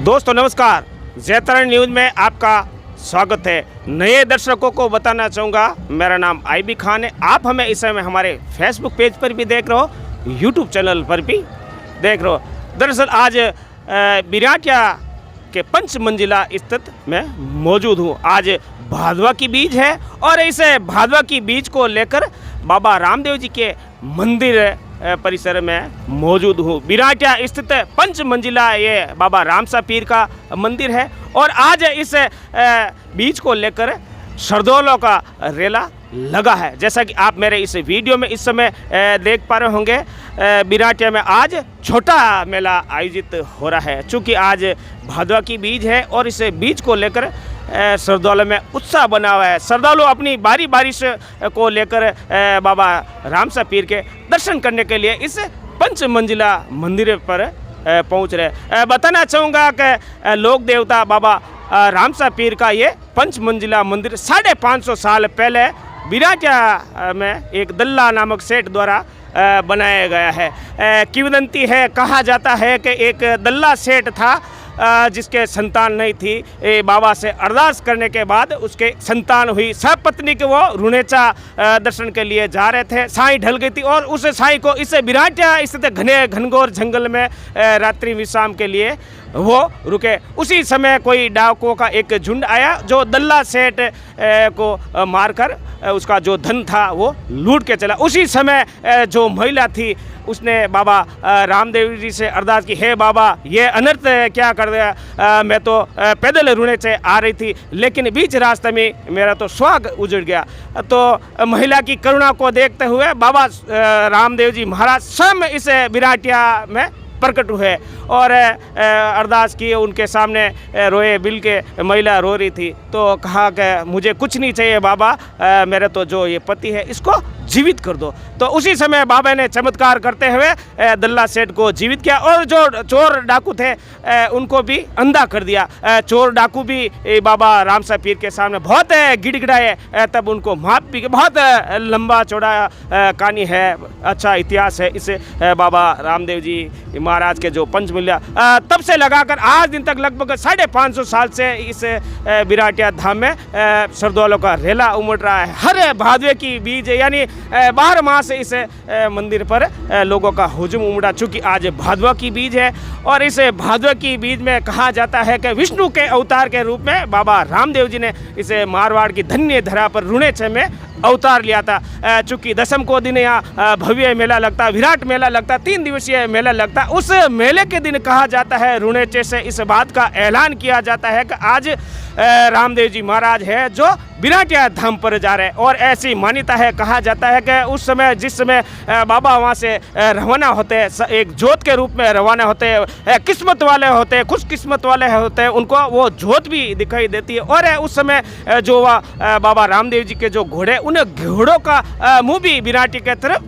दोस्तों नमस्कार, जयतरण न्यूज़ में आपका स्वागत है। नए दर्शकों को बताना चाहूँगा, मेरा नाम आईबी खान है। आप हमें इस समय हमारे फेसबुक पेज पर भी देख रहे हो, यूट्यूब चैनल पर भी देख रहे हो। दरअसल आज बिराटिया के 5 मंजिला स्थित में मौजूद हूँ। आज भादवा की बीज है और इस भादवा की बीज को लेकर बाबा रामदेव जी के मंदिर परिसर में मौजूद हूँ। बिराटिया स्थित 5 मंजिला ये बाबा रामसा पीर का मंदिर है और आज इस बीज को लेकर श्रद्धालुओं का रेला लगा है। जैसा कि आप मेरे इस वीडियो में इस समय देख पा रहे होंगे, बिराटिया में आज छोटा मेला आयोजित हो रहा है। चूँकि आज भादवा की बीज है और इस बीज को लेकर श्रद्धालु में उत्साह बना हुआ है। श्रद्धालु अपनी बारी बारिश को लेकर बाबा रामसा पीर के दर्शन करने के लिए इस 5 मंजिला मंदिर पर पहुंच रहे। बताना चाहूँगा कि लोक देवता बाबा रामसा पीर का ये 5 मंजिला मंदिर 550 साल पहले बिराटिया में एक दल्ला नामक सेठ द्वारा बनाया गया है। किंवदंती है, कहा जाता है कि एक दल्ला सेठ था जिसके संतान नहीं थी। बाबा से अरदास करने के बाद उसके संतान हुई। सपत्नी के वो रुणेचा दर्शन के लिए जा रहे थे, साई ढल गई थी और उस साई को इस बिराटिया स्थित घने घनघोर जंगल में रात्रि विश्राम के लिए वो रुके। उसी समय कोई डाकुओं का एक झुंड आया जो दल्ला सेठ को मारकर उसका जो धन था वो लूट के चला। उसी समय जो महिला थी उसने बाबा रामदेव जी से अरदास की, हे बाबा ये अनर्थ क्या कर दिया, मैं तो पैदल रूने से आ रही थी लेकिन बीच रास्ते में मेरा तो सुहाग उजड़ गया। तो महिला की करुणा को देखते हुए बाबा रामदेव जी महाराज स्वयं इस बिराटिया में प्रकट हुए और अरदास किए। उनके सामने रोए बिल के महिला रो रही थी। तो कहा कि मुझे कुछ नहीं चाहिए बाबा, मेरे तो जो ये पति है इसको जीवित कर दो। तो उसी समय बाबा ने चमत्कार करते हुए दल्ला सेठ को जीवित किया और जो चोर डाकू थे उनको भी अंधा कर दिया। चोर डाकू भी बाबा रामसा पीर के सामने बहुत गिड़गिड़ाए, तब उनको माफ भी। बहुत लंबा चौड़ा कहानी है, अच्छा इतिहास है इस बाबा रामदेव जी महाराज के जो 5 मंजिला। तब से लगाकर आज दिन तक लगभग 550 साल से इस बिराटिया धाम में श्रद्धालुओं का रेला उमड़ रहा है। हर भादवे की बीज यानी 12 माह से इस मंदिर पर लोगों का हुजूम उमड़ा। चूँकि आज भादवा की बीज है और इस भादवा की बीज में कहा जाता है कि विष्णु के अवतार के रूप में बाबा रामदेव जी ने इस मारवाड़ की धन्य धरा पर रुणेचे में अवतार लिया था। चूँकि दशम को दिन यहाँ भव्य मेला लगता, विराट मेला लगता, 3 दिवसीय मेला लगता। उस मेले के दिन कहा जाता है रुणेचे से इस बात का ऐलान किया जाता है कि आज रामदेव जी महाराज है जो बिराटिया धाम पर जा रहे हैं। और ऐसी मान्यता है, कहा जाता है कि उस समय जिस समय बाबा वहाँ से रवाना होते हैं, एक जोत के रूप में रवाना होते हैं, किस्मत वाले होते हैं, खुशकिस्मत वाले होते हैं, उनको वो जोत भी दिखाई देती है। और उस समय जो बाबा रामदेव जी के जो घोड़े, उन घोड़ों का मुँह भी बिराटिया की तरफ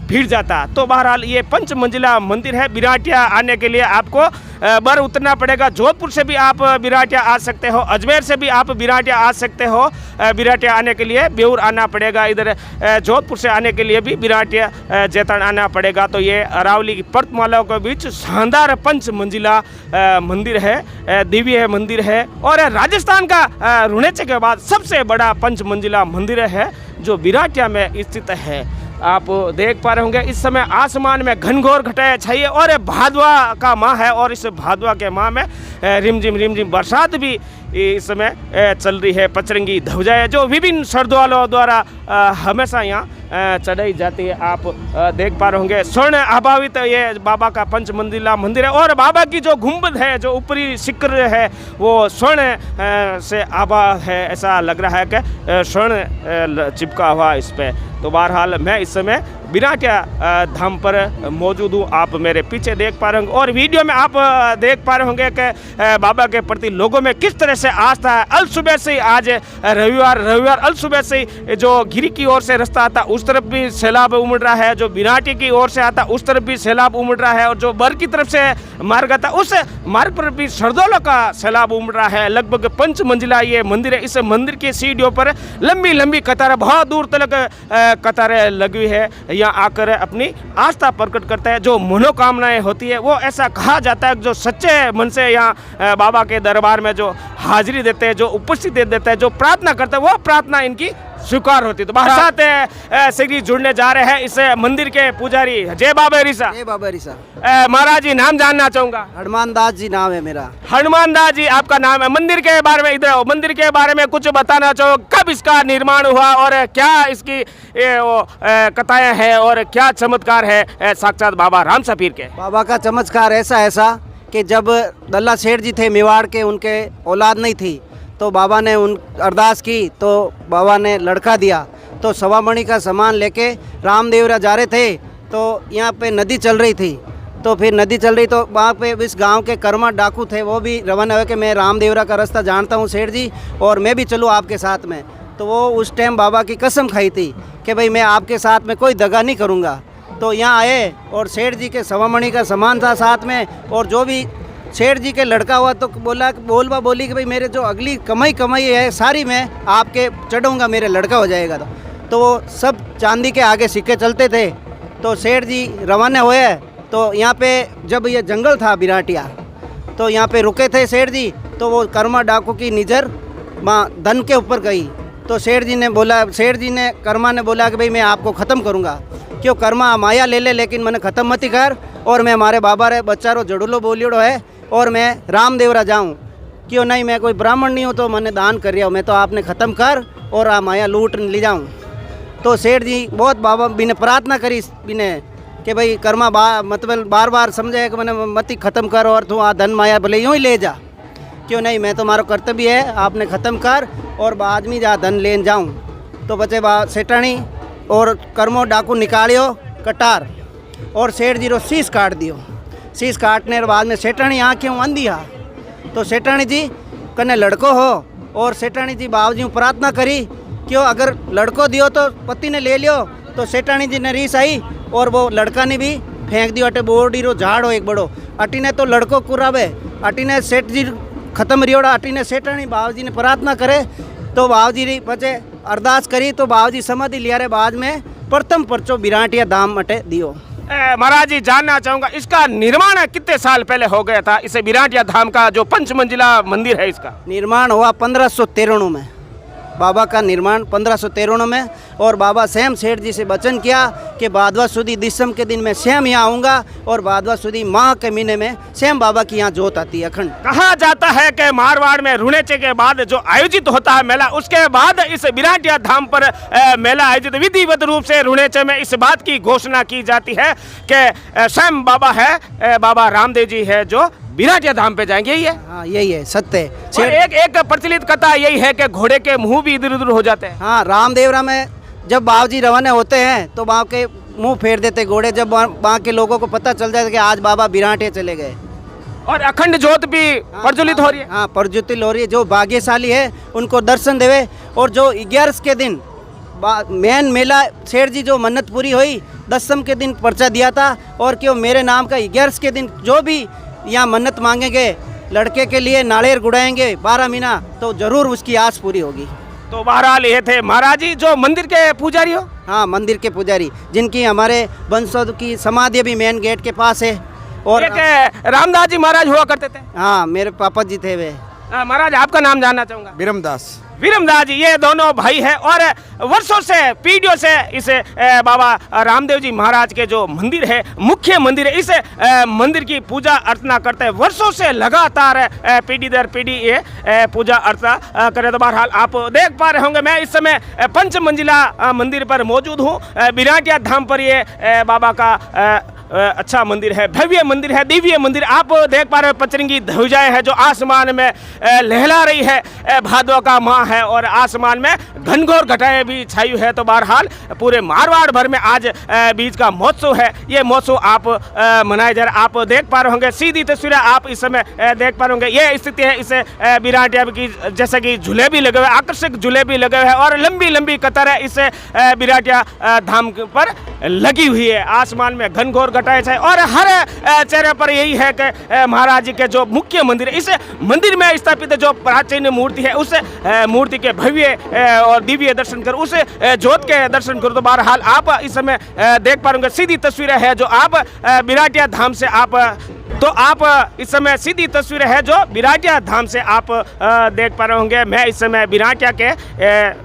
भीड़ जाता। तो बहरहाल ये 5 मंजिला मंदिर है। बिराटिया आने के लिए आपको बर उतरना पड़ेगा। जोधपुर से भी आप बिराटिया आ सकते हो, अजमेर से भी आप बिराटिया आ सकते हो। बिराटिया आने के लिए बेउर आना पड़ेगा, इधर जोधपुर से आने के लिए भी बिराटिया जैतरण आना पड़ेगा। तो ये अरावली की पर्वतमालाओं के बीच शानदार 5 मंजिला मंदिर है, दिव्य मंदिर है और राजस्थान का रुणेचे के बाद सबसे बड़ा 5 मंजिला मंदिर है जो बिराटिया में स्थित है। आप देख पा रहे होंगे इस समय आसमान में घनघोर घटाएं छाइए और भादवा का माह है और इस भादवा के माह में रिमझिम बरसात भी इस समय चल रही है। पचरंगी ध्वजाएं जो विभिन्न श्रद्धालुओं द्वारा हमेशा यहाँ चढ़ाई जाती है। आप देख पा रहे होंगे स्वर्ण आभावित ये बाबा का 5 मंजिला मंदिर है और बाबा की जो गुंबद है, जो ऊपरी शिखर है, वो स्वर्ण से आभा है। ऐसा लग रहा है कि स्वर्ण चिपका हुआ इस पर। तो बहरहाल मैं इस समय बिराटिया धाम पर मौजूद हूँ। आप मेरे पीछे देख पा रहे होंगे और वीडियो में आप देख पा रहे होंगे कि बाबा के प्रति लोगों में किस तरह से आस्था है। अल सुबह से आज रविवार अल सुबह से जो गिरी की ओर से रास्ता आता उस तरफ भी सैलाब उमड़ रहा है, जो बिराटी की ओर से आता उस तरफ भी सैलाब उमड़ रहा है, और जो बर की तरफ से मार्ग आता उस मार्ग पर भी सरदौला का सैलाब उमड़ रहा है। लगभग 5 मंजिला ये मंदिर है। इस मंदिर की सीढ़ियों पर लंबी लंबी कतारें, बहुत दूर तक कतारें लगी हुई है। यहाँ आकर अपनी आस्था प्रकट करते हैं, जो मनोकामनाएं होती है वो ऐसा कहा जाता है, जो सच्चे मन से यहाँ बाबा के दरबार में जो हाजिरी देते हैं, जो उपस्थिति देते हैं, जो प्रार्थना करते हैं, वो प्रार्थना इनकी स्वीकार होती है। तो हमारे साथ श्री जुड़ने जा रहे हैं इस मंदिर के पुजारी। जय बाबा रिसा। जय बाबा रिसा। महाराज जी नाम जानना चाहूंगा। हनुमान दास जी नाम है मेरा। हनुमान दास जी आपका नाम है। मंदिर के बारे में इधर आओ, मंदिर के बारे में कुछ बताना चाहो, कब इसका निर्माण हुआ और क्या इसकी कथाएं हैं और क्या चमत्कार है साक्षात बाबा राम सफीर के। बाबा का चमत्कार ऐसा कि जब दल्ला सेठ जी थे मेवाड़ के, उनके औलाद नहीं थी, तो बाबा ने उन अरदास की तो बाबा ने लड़का दिया। तो सवा मणि का सामान लेके रामदेवरा जा रहे थे, तो यहाँ पे नदी चल रही थी। तो फिर नदी चल रही तो वहाँ पे इस गांव के कर्मा डाकू थे, वो भी रवाना हुए कि मैं रामदेवरा का रास्ता जानता हूँ सेठ जी, और मैं भी चलूँ आपके साथ में। तो वो उस टाइम बाबा की कसम खाई थी कि भाई मैं आपके साथ में कोई दगा नहीं करूँगा। तो यहाँ आए और सेठ जी के सवा मणि का सामान था साथ में, और जो भी सेठ जी के लड़का हुआ तो बोली कि भाई मेरे जो अगली कमाई है सारी मैं आपके चढ़ूँगा, मेरे लड़का हो जाएगा। तो वो सब चांदी के आगे सिक्के चलते थे। तो सेठ जी रवाना हुए, तो यहाँ पे जब ये जंगल था बिराटिया, तो यहाँ पे रुके थे सेठ जी। तो वो कर्मा डाकू की नज़र माँ धन के ऊपर गई। तो सेठ जी ने कर्मा ने बोला कि भाई मैं आपको ख़त्म करूँगा, क्यों कर्मा माया ले ले लेकिन मैंने ख़त्म मत कर, और मैं हमारे बाबा रे बच्चा रो जड़ूलो बोलियोड़ो है, और मैं रामदेवरा जाऊँ, क्यों नहीं मैं कोई ब्राह्मण नहीं हूँ तो मैंने दान कर रहा हूँ, मैं तो आपने ख़त्म कर और आ माया लूट ले जाऊँ। तो सेठ जी बहुत बाबा बिने प्रार्थना करी बिने कि भाई कर्मा मतलब बार बार समझाया कि मैंने मत ख़त्म कर, और तू आ धन माया भले यूँ ही ले जा, क्यों नहीं मैं तो हमारा कर्तव्य है आपने ख़त्म कर और बाद में जा धन लेन जाऊँ। तो बचे सेठानी और कर्मो डाकू निकालियो कटार, और सेठ जी रो शीश काट दियो। शीश काटने के बाद में सेठानी आँखें अंधी हा। तो सेठानी जी कने लड़को हो, और सेठानी जी बाबू जी प्रार्थना करी, क्यों अगर लड़को दियो तो पति ने ले लियो। तो सेठानी जी ने रीस आई और वो लड़का ने भी फेंक दियो। अटे बोर्डी रो झाड़ हो एक बड़ो, अटी ने तो लड़को कुरावे, अटी ने सेठ जी खत्म रियोड़ा, अटी ने सेठानी बाबू जी ने प्रार्थना करे। तो बाबू जी बचे अरदास करी, तो बाबू जी समाधि लिया रे बाद में प्रथम पर्चो बिराटिया धाम अटे दियो। महाराज जी जानना चाहूंगा इसका निर्माण कितने साल पहले हो गया था, इसे बिराटिया धाम का जो 5 मंजिला मंदिर है इसका निर्माण हुआ 1593 में। बाबा का निर्माण 1593 में, और बाबा स्वयं सेठ जी से वचन किया कि भादवा सुदी दिसम के दिन में स्वयं यहाँ आऊँगा, और भादवा सुदी माह के महीने में स्वयं बाबा की यहाँ जोत आती है अखंड। कहा जाता है कि मारवाड़ में रुणेचे के बाद जो आयोजित होता है मेला, उसके बाद इस बिराटिया धाम पर मेला आयोजित विधिवत रूप से रुणेचे में इस बात की घोषणा की जाती है कि स्वयं बाबा है, बाबा रामदेव जी है जो बिराटिया धाम पे जाएंगे। यही है? हाँ यही है सत्य। एक प्रचलित कथा यही है कि घोड़े के मुंह भी इधर उधर हो जाते हैं। हाँ, रामदेवरा में जब बाबू जी रवाना होते हैं तो वहाँ के मुंह फेर देते घोड़े, जब वहाँ के लोगों को पता चल जाता है कि आज बाबा बिराटिया चले गए। और अखंड ज्योत भी प्रज्वलित हो रही है। हाँ, प्रज्वलित हो रही है। जो भाग्यशाली है उनको दर्शन देवे। और जो 11 के दिन मेन मेला सेठ जी जो मन्नत पूरी हुई, 10 के दिन पर्चा दिया था, और क्यों मेरे नाम का 11 के दिन जो भी यहाँ मन्नत मांगेंगे, लड़के के लिए नारियल गुड़ाएंगे 12 महीना, तो जरूर उसकी आस पूरी होगी। तो बहरहाल ये थे महाराज जी जो मंदिर के पुजारी हो। हाँ, मंदिर के पुजारी, जिनकी हमारे वंशों की समाधि भी मेन गेट के पास है। और रामदास जी महाराज हुआ करते थे। हाँ, मेरे पापा जी थे वे। महाराज आपका नाम जानना चाहूँगा। विरमदास। विरमदास जी ये दोनों भाई हैं, और वर्षों से पीढ़ियों से इस बाबा रामदेव जी महाराज के जो मंदिर है, मुख्य मंदिर है, इस मंदिर की पूजा अर्चना करते हैं। वर्षों से लगातार पीढ़ी दर पीढ़ी ये पूजा अर्चना करे। तो बहरहाल आप देख पा रहे होंगे मैं इस समय 5 मंजिला मंदिर पर मौजूद हूँ। बिराटिया धाम पर ये बाबा का अच्छा मंदिर है, भव्य मंदिर है, दिव्य मंदिर। आप देख पा रहे हो पचरंगी ध्वजाएं हैं जो आसमान में लहला रही है। भादों का माह है और आसमान में घनघोर घटाएं भी छाई है। तो बहरहाल पूरे मारवाड़ भर में आज बीज का महोत्सव है। ये महोत्सव आप मनाए जा रहे, आप देख पा रहे होंगे। सीधी तस्वीरें आप इस समय देख पा रहे होंगे। ये स्थिति है इसे बिराटिया की, जैसे कि झूले भी लगे हुए, आकर्षक झूले भी लगे हुए हैं और लंबी लंबी कतार है इस बिराटिया धाम पर लगी हुई है। आसमान में घनघोर घटाएं छाए और हर चेहरे पर यही है कि महाराज जी के जो मुख्य मंदिर है, इस मंदिर में स्थापित जो प्राचीन मूर्ति है उस मूर्ति के भव्य और दिव्य दर्शन कर, उस ज्योत के दर्शन करो। तो बहरहाल आप इस समय देख पा रहे सीधी तस्वीरें है जो आप बिराटिया धाम से आप इस समय सीधी तस्वीरें है जो बिराटिया धाम से आप देख पा रहे होंगे। मैं इस समय बिराटिया के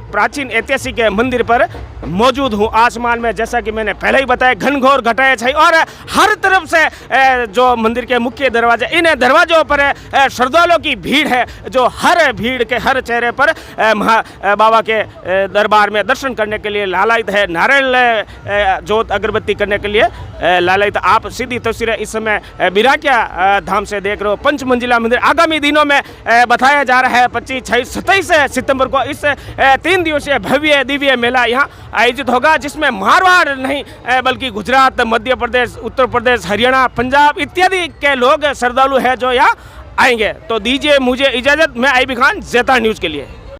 प्राचीन ऐतिहासिक मंदिर पर मौजूद हूँ। आसमान में जैसा कि मैंने पहले ही बताया घनघोर घटाएं छाई और हर तरफ से जो मंदिर के मुख्य दरवाजे, इन दरवाजों पर श्रद्धालुओं की भीड़ है जो हर भीड़ के हर चेहरे पर बाबा के दरबार में दर्शन करने के लिए लालायित है, नारियल जोत अगरबत्ती करने के लिए लालायित। आप सीधी तस्वीरें इस समय बिराटिया धाम से देख रहे हो। 5 मंजिला मंदिर आगामी दिनों में बताया जा रहा है 25, 26, 27 सितंबर को इस 3 दिवसीय भव्य दिव्य मेला यहाँ आयोजित होगा, जिसमें मारवाड़ नहीं बल्कि गुजरात, मध्य प्रदेश, उत्तर प्रदेश, हरियाणा, पंजाब इत्यादि के लोग श्रद्धालु हैं जो यहाँ आएंगे। तो दीजिए मुझे इजाज़त, मैं आईबी खान, ज़ेता न्यूज़ के लिए।